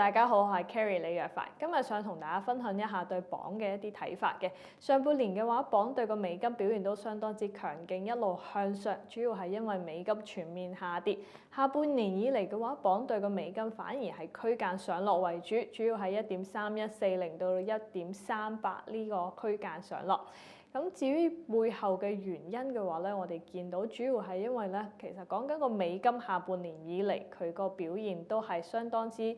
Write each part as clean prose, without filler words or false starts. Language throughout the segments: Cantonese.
大家好，我係 Carrie 李若凡，今日想同大家分享一下對鎊嘅一啲睇法嘅。上半年嘅話，鎊對個美金表現都相當之強勁，一路向上，主要係因為美金全面下跌。下半年以嚟嘅話，鎊對個美金反而係區間上落為主，主要係1.3140到1.38呢個區間上落。咁至於背後嘅原因嘅話咧，我哋見到主要係因為咧，其實講緊個美金下半年以嚟佢個表現都係相當之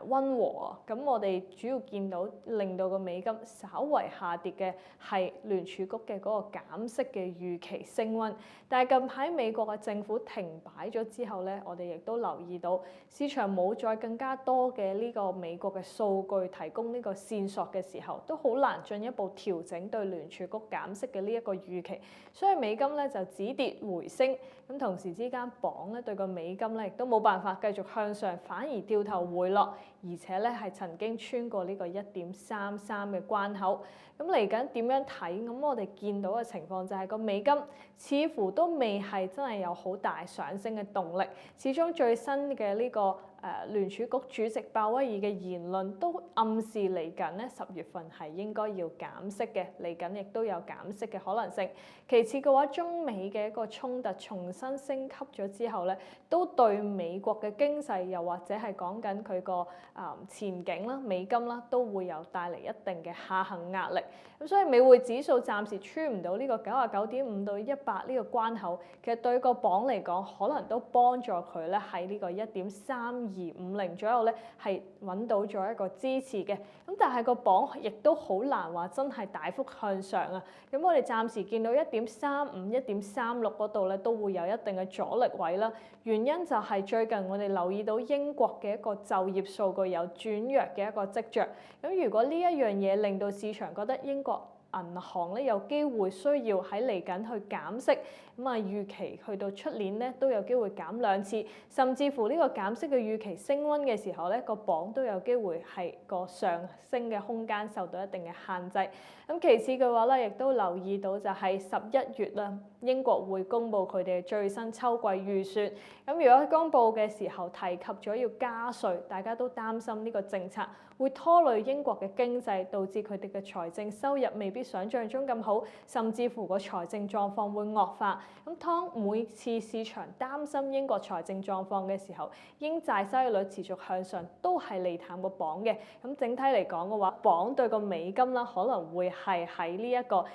溫和啊。咁我哋主要見到令到個美金稍為下跌嘅係聯儲局嘅嗰個減息嘅預期升溫。但係近排美國嘅政府停擺咗之後咧，我哋亦都留意到市場冇再更加多嘅呢個美國嘅數據提供呢個線索嘅時候，都好難進一步調整對聯儲局減息嘅呢一個預期，所以美金咧就止跌回升，咁同時之間鎊咧對個美金咧亦都冇辦法繼續向上，反而掉頭回落，而且咧係曾經穿過呢個1.33嘅關口。咁嚟緊點樣睇？咁我哋見到嘅情況就係個美金似乎都未係真係有好大上升嘅動力，始終最新嘅呢個聯儲局主席鮑威爾嘅言論都暗示嚟緊咧10月份係應該要減息嘅，嚟緊亦都有減息嘅可能性。其次嘅話，中美嘅一個衝突重新升級咗之後咧，都對美國嘅經濟又或者係講緊佢個前景啦、美金啦，都會有帶嚟一定嘅下行壓力。咁所以美匯指數暫時穿唔到呢個99.5到100呢個關口，其實對個鎊嚟講，可能都幫助佢咧喺呢個1.3250左右咧係揾到咗一個支持嘅。咁但係個鎊亦都好難話真係大幅向上啊。咁我哋暫時見到1.35、1.36嗰度咧都會有一定嘅阻力位啦。原因就係最近我哋留意到英國嘅一個就業數據有轉弱嘅一個跡象。咁如果呢一樣嘢令到市場覺得英國銀行咧有機會需要喺嚟緊去減息，咁啊預期去到出年咧都有機會減2次，甚至乎呢個減息嘅預期升溫嘅時候咧，個鎊都有機會係個上升嘅空間受到一定嘅限制。咁其次嘅話咧，亦都留意到就係11月啦，英國會公布佢哋嘅最新秋季預算。咁如果公布嘅時候提及咗要加稅，大家都擔心呢個政策會拖累英國嘅經濟，導致佢哋嘅財政收入未必想像中咁好，甚至乎個財政狀況會惡化。咁當每次市場擔心英國財政狀況嘅時候，英債收益率持續向上都係利淡個鎊嘅。咁整體嚟講嘅話，鎊對個美金啦可能會係喺呢一個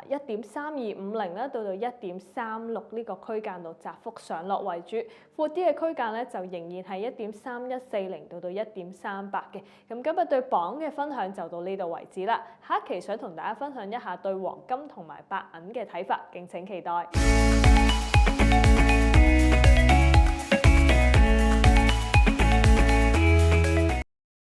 1.3250啦到1.36呢個區間度窄幅上落為主，闊啲嘅區間咧就仍然係1.3140到1.38嘅。咁今日對鎊嘅分享就到呢度為止啦。下一期想同大家分享一下對黃金同埋白銀嘅睇法，敬請期待。